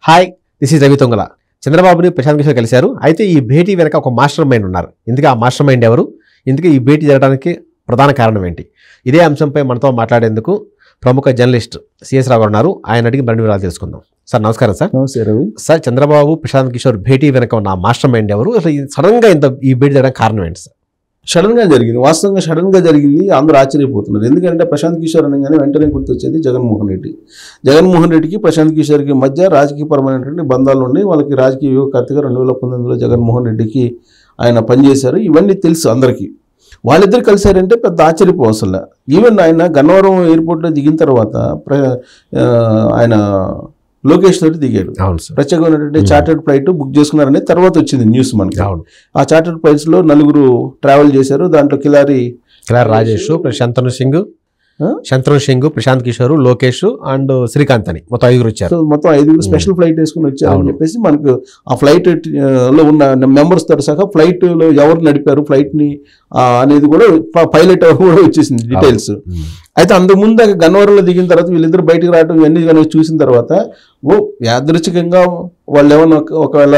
Hi, this is Ravi తొంగల. చంద్రబాబుని ప్రశాంత్ కిషోర్ కలిశారు. అయితే ఈ భేటీ వెనక ఒక మాస్టర్ మైండ్ ఉన్నారు. ఇందుకే ఆ మాస్టర్ మైండ్ ఎవరు, ఇందుకే ఈ భేటీ జరగడానికి ప్రధాన కారణం ఏంటి? ఇదే అంశంపై మనతో మాట్లాడేందుకు ప్రముఖ జర్నలిస్ట్ సిఎస్ రావు గారు ఉన్నారు. ఆయన అడిగి మరిన్ని వివరాలు తెలుసుకుందాం. సార్ నమస్కారం. సార్ నమస్తే రవి. సార్, చంద్రబాబు ప్రశాంత్ కిషోర్ భేటీ వెనక ఉన్న మాస్టర్ మైండ్ ఎవరు? అసలు సడన్గా ఈ భేటీ జరగడానికి కారణం ఏంటి సార్? సడన్గా జరిగింది, వాస్తవంగా సడన్గా జరిగింది. అందరూ ఆశ్చర్యపోతున్నారు. ఎందుకంటే ప్రశాంత్ కిషోర్ అనగానే వెంటనే గుర్తొచ్చేది జగన్మోహన్ రెడ్డి. జగన్మోహన్ రెడ్డికి ప్రశాంత్ కిషోర్కి మధ్య రాజకీయపరమైనటువంటి బంధాలు ఉన్నాయి. వాళ్ళకి రాజకీయ వ్యూహకర్తగా 2019లో జగన్మోహన్ రెడ్డికి ఆయన పనిచేశారు. ఇవన్నీ తెలుసు అందరికీ. వాళ్ళిద్దరు కలిశారంటే పెద్ద ఆశ్చర్యపోవసల. ఈవెన్ ఆయన గన్నవరం ఎయిర్పోర్ట్లో దిగిన తర్వాత ఆయన లోకేష్ తోటి దిగాడు. ప్రత్యేకమైనటువంటి చార్టర్డ్ ఫ్లైట్ బుక్ చేసుకున్నారనే తర్వాత వచ్చింది న్యూస్ మనకి. ఆ చార్టర్డ్ ఫ్లైట్స్ లో 4 ట్రావెల్ చేశారు. దాంట్లో కిలారి రాజేష్, శంతను సింగ్, ప్రశాంత్ కిషోర్, లోకేష్ అండ్ శ్రీకాంత్ అని మొత్తం 5 వచ్చారు. మొత్తం 5 స్పెషల్ ఫ్లైట్ వేసుకుని వచ్చారని చెప్పేసి మనకు ఆ ఫ్లైట్ లో ఉన్న మెంబర్స్ తో సహా ఫ్లైట్ లో ఎవరు నడిపారు ఫ్లైట్ ని అనేది కూడా పైలట్ కూడా వచ్చేసింది డీటెయిల్స్. అయితే అంతకుముందు గన్నవరంలో దిగిన తర్వాత వీళ్ళిద్దరు బయటకు రావడం ఇవన్నీ కానీ చూసిన తర్వాత యాదృచ్ఛికంగా వాళ్ళు ఏమన్నా ఒకవేళ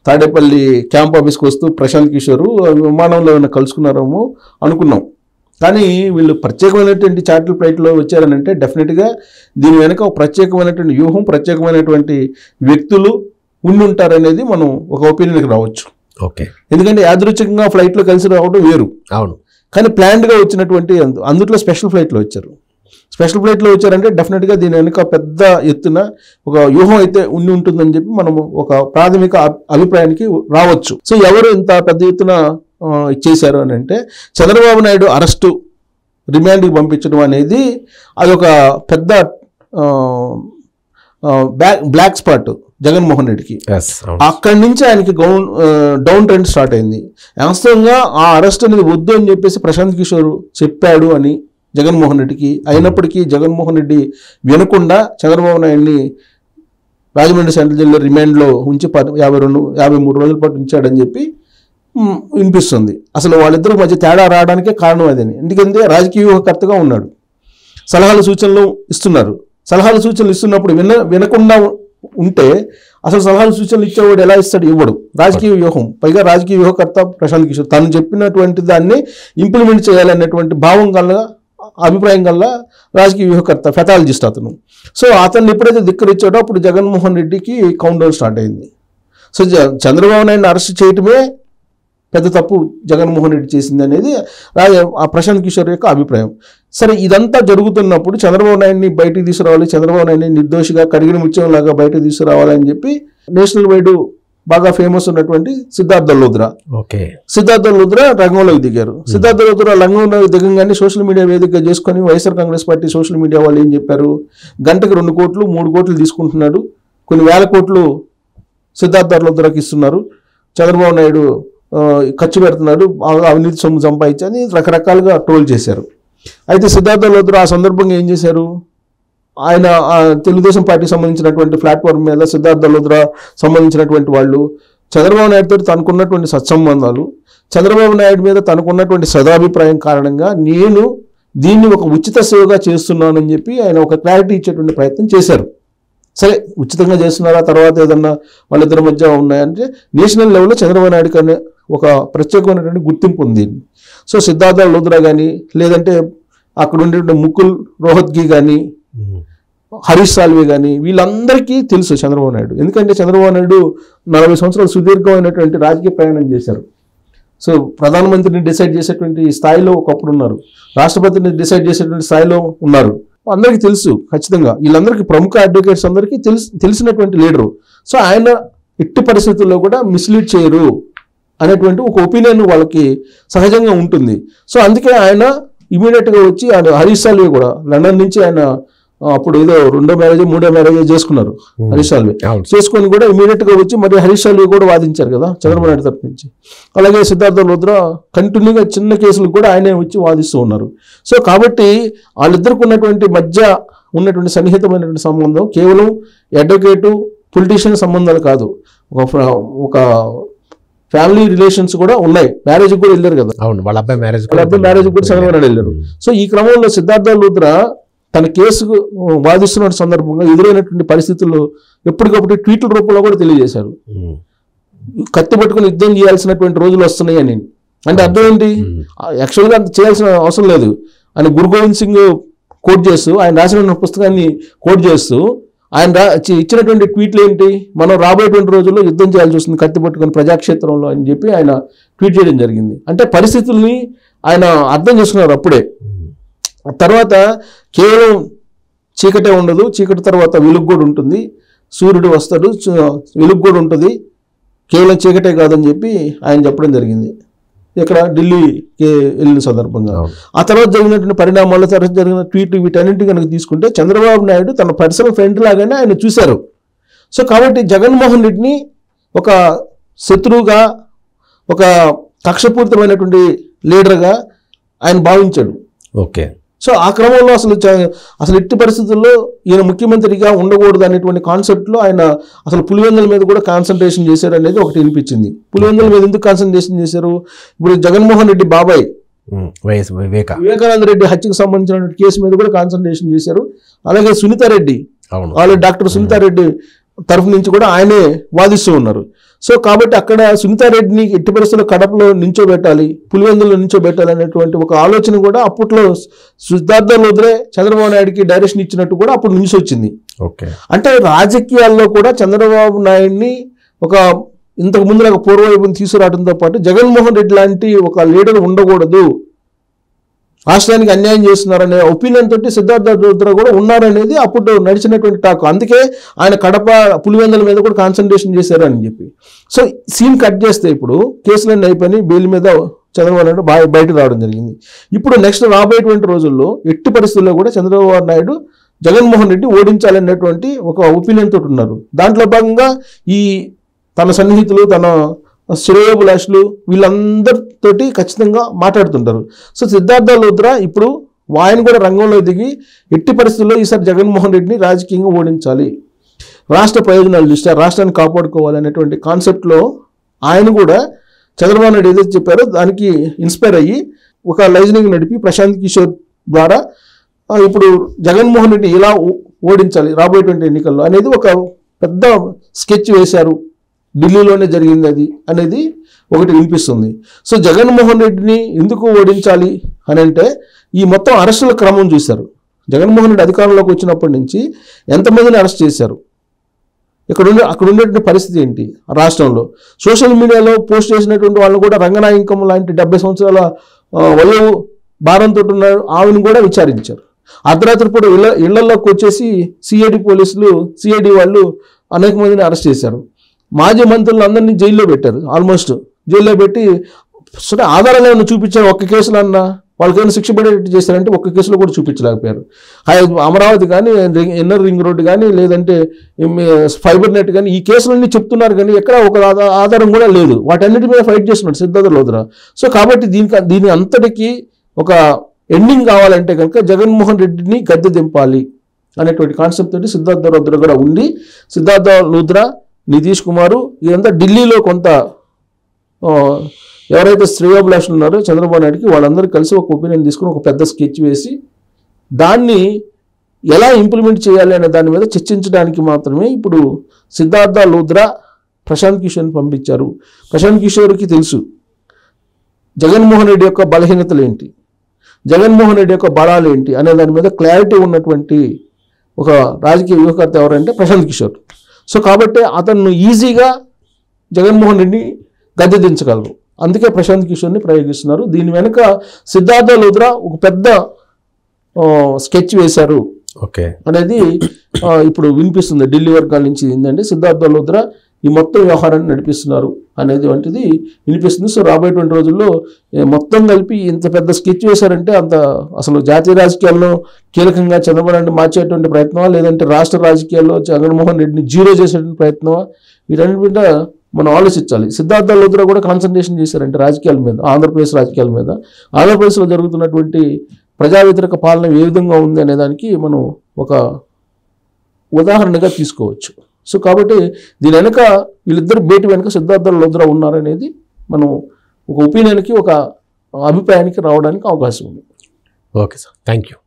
తాడేపల్లి క్యాంప్ ఆఫీస్కి వస్తూ ప్రశాంత్ కిషోర్ విమానంలో ఏమైనా కలుసుకున్నారేమో అనుకున్నాం. కానీ వీళ్ళు ప్రత్యేకమైనటువంటి చార్టర్ ఫ్లైట్లో వచ్చారని అంటే డెఫినెట్గా దీని వెనక ఒక ప్రత్యేకమైనటువంటి వ్యూహం, ప్రత్యేకమైనటువంటి వ్యక్తులు ఉండి ఉంటారనేది మనం ఒక ఒపీనియన్కి రావచ్చు. ఓకే, ఎందుకంటే యాదృచ్ఛికంగా ఫ్లైట్లో కలిసి రావడం వేరు. అవును, కానీ ప్లాన్డ్గా వచ్చినటువంటి అందుట్లో స్పెషల్ ఫ్లైట్లో వచ్చారు. స్పెషల్ ఫ్లైట్లో వచ్చారంటే డెఫినెట్గా దీని వెనుక పెద్ద ఎత్తున ఒక వ్యూహం అయితే ఉండి ఉంటుందని చెప్పి మనము ఒక ప్రాథమిక అభిప్రాయానికి రావచ్చు. సో ఎవరు ఇంత పెద్ద ఎత్తున చేశారు అని అంటే చంద్రబాబు నాయుడు అరెస్టు, రిమాండ్కి పంపించడం అనేది అదొక పెద్ద బ్లాక్ స్పాట్ జగన్మోహన్ రెడ్డికి. అక్కడి నుంచి ఆయనకి డౌన్ ట్రెండ్ స్టార్ట్ అయింది. వాస్తవంగా ఆ అరెస్ట్ అనేది వద్దు అని చెప్పేసి ప్రశాంత్ కిషోర్ చెప్పాడు అని జగన్మోహన్ రెడ్డికి. అయినప్పటికీ జగన్మోహన్ రెడ్డి వినకుండా చంద్రబాబు నాయుడిని రాజమండ్రి సెంట్రల్ జైల్లో రిమాండ్లో ఉంచి 53 రోజుల పాటు ఉంచాడని చెప్పి వినిపిస్తుంది. అసలు వాళ్ళిద్దరి మధ్య తేడా రావడానికే కారణం అదని. ఎందుకంటే రాజకీయ వ్యూహకర్తగా ఉన్నాడు, సలహాలు సూచనలు ఇస్తున్నారు. సలహాలు సూచనలు ఇస్తున్నప్పుడు వినకుండా ఉంటే అసలు సలహాలు సూచనలు ఇచ్చేవాడు ఎలా ఇస్తాడు? ఇవ్వడు. రాజకీయ వ్యూహం, పైగా రాజకీయ వ్యూహకర్త ప్రశాంత్ కిషోర్ తను చెప్పినటువంటి దాన్ని ఇంప్లిమెంట్ చేయాలనేటువంటి భావం గల, అభిప్రాయం గల రాజకీయ వ్యూహకర్త, ఫెథాలజిస్ట్ అతను. సో అతన్ని ఎప్పుడైతే ధిక్కరించాడో అప్పుడు జగన్మోహన్ రెడ్డికి కౌంట్ డౌన్ స్టార్ట్ అయింది. సో చంద్రబాబు నాయుడిని అరెస్ట్ చేయటమే పెద్ద తప్పు జగన్మోహన్ రెడ్డి చేసింది అనేది ఆ ప్రశాంత్ కిషోర్ యొక్క అభిప్రాయం. సరే, ఇదంతా జరుగుతున్నప్పుడు చంద్రబాబు నాయుడిని బయటకు తీసుకురావాలి, చంద్రబాబు నాయుడిని నిర్దోషిగా కడిగిన ముత్యంలాగా బయటకు తీసుకురావాలని చెప్పి నేషనల్ వైడ్ బాగా ఫేమస్ ఉన్నటువంటి సిద్ధార్థ లోద్రా రంగంలోకి దిగారు. సిద్ధార్థ లోద్రా రంగంలోకి దిగంగానే సోషల్ మీడియా వేదికగా చేసుకొని YSR Congress party social media వాళ్ళు ఏం చెప్పారు? గంటకు 2 కోట్లు 3 కోట్లు తీసుకుంటున్నాడు, కొన్ని వేల కోట్లు సిద్ధార్థ లోద్రాకి ఇస్తున్నారు, చంద్రబాబు నాయుడు ఖర్చు పెడుతున్నాడు, అవినీతి సొమ్ము సంపాదించని రకరకాలుగా ట్రోల్ చేశారు. అయితే సిద్ధార్థ లోద్రా ఆ సందర్భంగా ఏం చేశారు? ఆయన తెలుగుదేశం పార్టీకి సంబంధించినటువంటి ప్లాట్ఫామ్ మీద సిద్ధార్థ లోద్రా సంబంధించినటువంటి వాళ్ళు చంద్రబాబు నాయుడుతో తనకున్నటువంటి సత్సంబంధాలు, చంద్రబాబు నాయుడు మీద తనకున్నటువంటి సదాభిప్రాయం కారణంగా నేను దీన్ని ఒక ఉచిత సేవగా చేస్తున్నానని చెప్పి ఆయన ఒక క్లారిటీ ఇచ్చేటువంటి ప్రయత్నం చేశారు. సరే, ఉచితంగా చేస్తున్నారా, తర్వాత ఏదన్నా వాళ్ళిద్దరి మధ్య ఉన్నాయంటే నేషనల్ లెవెల్లో చంద్రబాబు నాయుడు కానీ ఒక ప్రత్యేకమైనటువంటి గుర్తింపు ఉంది. సో సిద్ధార్థ లోద్రా కానీ, లేదంటే అక్కడ ఉండేటువంటి ముకుల్ రోహత్గి కానీ, హరీష్ సాల్వే కానీ, వీళ్ళందరికీ తెలుసు చంద్రబాబు నాయుడు. ఎందుకంటే చంద్రబాబు నాయుడు 40 సంవత్సరాలు సుదీర్ఘమైనటువంటి రాజకీయ ప్రయాణం చేశారు. సో ప్రధానమంత్రిని డిసైడ్ చేసేటువంటి స్థాయిలో ఒకప్పుడు ఉన్నారు, రాష్ట్రపతిని డిసైడ్ చేసేటువంటి స్థాయిలో ఉన్నారు. అందరికీ తెలుసు ఖచ్చితంగా. వీళ్ళందరికీ ప్రముఖ అడ్వకేట్స్ అందరికీ తెలిసినటువంటి లీడరు. సో ఆయన ఎట్టి పరిస్థితుల్లో కూడా మిస్లీడ్ చేయరు అనేటువంటి ఒక ఒపీనియన్ వాళ్ళకి సహజంగా ఉంటుంది. సో అందుకే ఆయన ఇమీడియట్గా వచ్చి హరీష్ సాల్వే కూడా లండన్ నుంచి ఆయన అప్పుడు ఏదో 2వ మ్యారేజ్ 3వ మ్యారేజ్ చేసుకున్నారు హరీష్ సాల్వే. చేసుకొని కూడా ఇమీడియట్గా వచ్చి మరి హరీష్ సాల్వే కూడా వాదించారు కదా చంద్రబాబు నాయుడు తరఫు నుంచి. అలాగే సిద్ధార్థ లోద్రా కంటిన్యూగా చిన్న కేసులు కూడా ఆయనే వచ్చి వాదిస్తూ ఉన్నారు. సో కాబట్టి వాళ్ళిద్దరికి ఉన్నటువంటి మధ్య ఉన్నటువంటి సన్నిహితమైనటువంటి సంబంధం కేవలం అడ్వకేటు పొలిటీషియన్ సంబంధాలు కాదు, ఒక ఫ్యామిలీ రిలేషన్స్ కూడా ఉన్నాయి. మ్యారేజ్ కూడా వెళ్ళారు కదా. అవును, వాళ్ళ అబ్బాయి మ్యారేజ్ కూడా చంద్రబాబు నాయుడు వెళ్ళారు. సో ఈ క్రమంలో సిద్ధార్థ లోద్రా తన కేసుకు వాదిస్తున్న సందర్భంగా ఎదురైనటువంటి పరిస్థితుల్లో ఎప్పటికప్పుడు ట్వీట్ల రూపంలో కూడా తెలియజేశారు. కత్తి పట్టుకుని యుద్ధం చేయాల్సినటువంటి రోజులు వస్తున్నాయని. అంటే అర్థం ఏంటి? యాక్చువల్గా అంత చేయాల్సిన అవసరం లేదు అని గురు గోవింద్ సింగ్ కోట్ చేస్తూ, ఆయన రాసిన పుస్తకాన్ని కోట్ చేస్తూ ఆయన ఇచ్చినటువంటి ట్వీట్లు ఏంటి, మనం రాబోయేటువంటి రోజుల్లో యుద్ధం చేయాల్సి వస్తుంది కత్తి పట్టుకుని ప్రజాక్షేత్రంలో అని చెప్పి ఆయన ట్వీట్ చేయడం జరిగింది. అంటే పరిస్థితుల్ని ఆయన అర్థం చేసుకున్నారు అప్పుడే. తర్వాత కేవలం చీకటే ఉండదు, చీకటి తర్వాత వెలుగు కూడా ఉంటుంది, సూర్యుడు వస్తాడు, వెలుగు కూడా ఉంటుంది, కేవలం చీకటే కాదని చెప్పి ఆయన చెప్పడం జరిగింది ఇక్కడ ఢిల్లీకి వెళ్ళిన సందర్భంగా. ఆ తర్వాత జరిగినటువంటి పరిణామాల తర్వాత జరిగిన ట్వీట్లు వీటన్నింటి కనుక తీసుకుంటే చంద్రబాబు నాయుడు తన పర్సనల్ ఫ్రెండ్ లాగానే ఆయన చూశారు. సో కాబట్టి జగన్మోహన్ రెడ్డిని ఒక శత్రువుగా, ఒక కక్షపూరితమైనటువంటి లీడర్గా ఆయన భావించాడు. ఓకే. సో ఆ క్రమంలో అసలు ఎట్టి పరిస్థితుల్లో ఈయన ముఖ్యమంత్రిగా ఉండకూడదు అనేటువంటి కాన్సెప్ట్లో ఆయన అసలు పులివెందుల మీద కూడా కాన్సన్ట్రేషన్ చేశారు అనేది ఒకటి వినిపించింది. పులివెందుల మీద ఎందుకు కాన్సన్ట్రేషన్ చేశారు? ఇప్పుడు జగన్మోహన్ రెడ్డి బాబాయ్ వివేకానంద రెడ్డి హత్యకు సంబంధించిన కేసు మీద కూడా కాన్సన్ట్రేషన్ చేశారు. అలాగే సునీతారెడ్డి, వాళ్ళు డాక్టర్ సునీతారెడ్డి తరఫు నుంచి కూడా ఆయనే వాదిస్తూ ఉన్నారు. సో కాబట్టి అక్కడ సునీతారెడ్డిని ఎట్టి పరిస్థితుల్లో కడపలో నించోబెట్టాలి, పులివెందులో నించోబెట్టాలి అనేటువంటి ఒక ఆలోచన కూడా అప్పట్లో సిద్ధార్థ లోద్రే చంద్రబాబు నాయుడికి డైరెక్షన్ ఇచ్చినట్టు కూడా అప్పుడు న్యూస్ వచ్చింది. అంటే రాజకీయాల్లో కూడా చంద్రబాబు నాయుడిని ఒక ఇంతకు ముందు పూర్వవైపుని తీసుకురావడంతో పాటు జగన్మోహన్ రెడ్డి లాంటి ఒక లీడర్ ఉండకూడదు, రాష్ట్రానికి అన్యాయం చేస్తున్నారనే ఒపీనియన్ తోటి సిద్ధార్థ లోద్రా కూడా ఉన్నారనేది అప్పుడు నడిచినటువంటి టాక్. అందుకే ఆయన కడప పులివెందుల మీద కూడా కాన్సన్ట్రేషన్ చేశారు అని చెప్పి. సో సీన్ కట్ చేస్తే ఇప్పుడు కేసులన్నీ అయిపోయి బెయిల్ మీద చంద్రబాబు నాయుడు బయటకు రావడం జరిగింది. ఇప్పుడు నెక్స్ట్ రాబోయేటువంటి రోజుల్లో ఎట్టి పరిస్థితుల్లో కూడా చంద్రబాబు నాయుడు జగన్మోహన్ రెడ్డి ఓడించాలనేటువంటి ఒక ఒపీనియన్ తోటి ఉన్నారు. దాంట్లో భాగంగా ఈ తన సన్నిహితులు, తన శ్రేయోభిలాషులు వీళ్ళందరితోటి ఖచ్చితంగా మాట్లాడుతుంటారు. సో సిద్ధార్థ లోద్రా ఇప్పుడు ఆయన కూడా రంగంలో దిగి ఎట్టి పరిస్థితుల్లో ఈసారి జగన్మోహన్ రెడ్డిని రాజకీయంగా ఓడించాలి, రాష్ట్ర ప్రయోజనాలు దృష్ట్యా రాష్ట్రాన్ని కాపాడుకోవాలనేటువంటి కాన్సెప్ట్లో ఆయన కూడా చంద్రబాబు నాయుడు ఏదైతే చెప్పారో దానికి ఇన్స్పైర్ అయ్యి ఒక లైజనింగ్ నడిపి ప్రశాంత్ కిషోర్ ద్వారా ఇప్పుడు జగన్మోహన్ రెడ్డి ఎలా ఓడించాలి రాబోయేటువంటి ఎన్నికల్లో అనేది ఒక పెద్ద స్కెచ్ వేశారు. ఢిల్లీలోనే జరిగింది అది అనేది ఒకటి వినిపిస్తుంది. సో జగన్మోహన్ రెడ్డిని ఎందుకు ఓడించాలి అని అంటే ఈ మొత్తం అరెస్టుల క్రమం చూశారు. జగన్మోహన్ రెడ్డి అధికారంలోకి వచ్చినప్పటి నుంచి ఎంతమందిని అరెస్ట్ చేశారు, అక్కడ ఉండేటువంటి పరిస్థితి ఏంటి, రాష్ట్రంలో సోషల్ మీడియాలో పోస్ట్ చేసినటువంటి వాళ్ళు కూడా రంగనాయకం లాంటి 70 సంవత్సరాల వయో భారంతో ఉన్నారు, ఆవిని కూడా విచారించారు. అర్ధరాత్రి పూట ఇళ్లలోకి వచ్చేసి సిఐడి వాళ్ళు అనేక మందిని అరెస్ట్ చేశారు. మాజీ మంత్రులు అందరినీ జైల్లో పెట్టారు, ఆల్మోస్ట్ జైల్లో పెట్టి సరే ఆధారాలు ఏమైనా చూపించారు, ఒక్క కేసులో అన్నా వాళ్ళకి ఏమైనా శిక్ష పడేటట్టు చేశారంటే ఒక్క కేసులో కూడా చూపించలేకపోయారు. అమరావతి కానీ, ఇన్నర్ రింగ్ రోడ్డు కానీ, లేదంటే ఫైబర్ నెట్ కానీ ఈ కేసులన్నీ చెప్తున్నారు కానీ ఎక్కడ ఒక ఆధారం కూడా లేదు. వాటన్నిటి మీద ఫైట్ చేస్తున్నాడు సిద్ధార్థ లోద్రా. సో కాబట్టి దీని అంతటికీ ఒక ఎండింగ్ కావాలంటే కనుక జగన్మోహన్ రెడ్డిని గద్దె దింపాలి అనేటువంటి కాన్సెప్ట్ తోటి సిద్ధార్థ లోద్రా కూడా ఉండి, సిద్ధార్థ లోద్రా, నితీష్ కుమార్ ఇదంతా ఢిల్లీలో కొంత ఎవరైతే శ్రేయోభిలాషులు ఉన్నారో చంద్రబాబు నాయుడికి వాళ్ళందరూ కలిసి ఒక ఒపీనియన్ తీసుకుని ఒక పెద్ద స్కెచ్ వేసి దాన్ని ఎలా ఇంప్లిమెంట్ చేయాలి అనే దాని మీద చర్చించడానికి మాత్రమే ఇప్పుడు సిద్ధార్థ లోద్రా ప్రశాంత్ కిషోర్ని పంపించారు. ప్రశాంత్ కిషోర్కి తెలుసు జగన్మోహన్ రెడ్డి యొక్క బలహీనతలు ఏంటి, జగన్మోహన్ రెడ్డి యొక్క బలాలు ఏంటి అనే దాని మీద క్లారిటీ ఉన్నటువంటి ఒక రాజకీయ వ్యూహకర్త ఎవరంటే ప్రశాంత్ కిషోర్. సో కాబట్టి అతను ఈజీగా జగన్మోహన్ రెడ్డి గద్దె దించగలరు. అందుకే ప్రశాంత్ కిషోర్ని ప్రయోగిస్తున్నారు. దీని వెనుక సిద్ధార్థ లోద్రా ఒక పెద్ద స్కెచ్ వేశారు అనేది ఇప్పుడు వినిపిస్తుంది ఢిల్లీ వర్గాల నుంచి. ఏంటంటే సిద్ధార్థ లోద్రా ఈ మొత్తం వ్యవహారాన్ని నడిపిస్తున్నారు అనేది వంటిది వినిపిస్తుంది. సో రాబోయేటువంటి రోజుల్లో మొత్తం కలిపి ఇంత పెద్ద స్కెచ్ వేశారంటే అంత అసలు జాతీయ రాజకీయాల్లో కీలకంగా చంద్రబాబు నాయుడు మార్చేటువంటి ప్రయత్నమా, లేదంటే రాష్ట్ర రాజకీయాల్లో జగన్మోహన్ రెడ్డిని జీరో చేసేటువంటి ప్రయత్నమా, వీటన్నిటి మీద మనం ఆలోచించాలి. సిద్ధార్థ లోద్రా కూడా కాన్సన్ట్రేషన్ చేశారంటే రాజకీయాల మీద, ఆంధ్రప్రదేశ్ రాజకీయాల మీద, ఆంధ్రప్రదేశ్లో జరుగుతున్నటువంటి ప్రజా వ్యతిరేక పాలన ఏ విధంగా ఉంది అనే దానికి మనం ఒక ఉదాహరణగా తీసుకోవచ్చు. సో కాబట్టి దీని వెనక వీళ్ళిద్దరు భేటీ వెనుక సిద్ధార్థ లోద్రా ఉన్నారనేది మనం ఒక ఒపీనియన్కి, ఒక అభిప్రాయానికి రావడానికి అవకాశం ఉంది. Okay sir, thank you.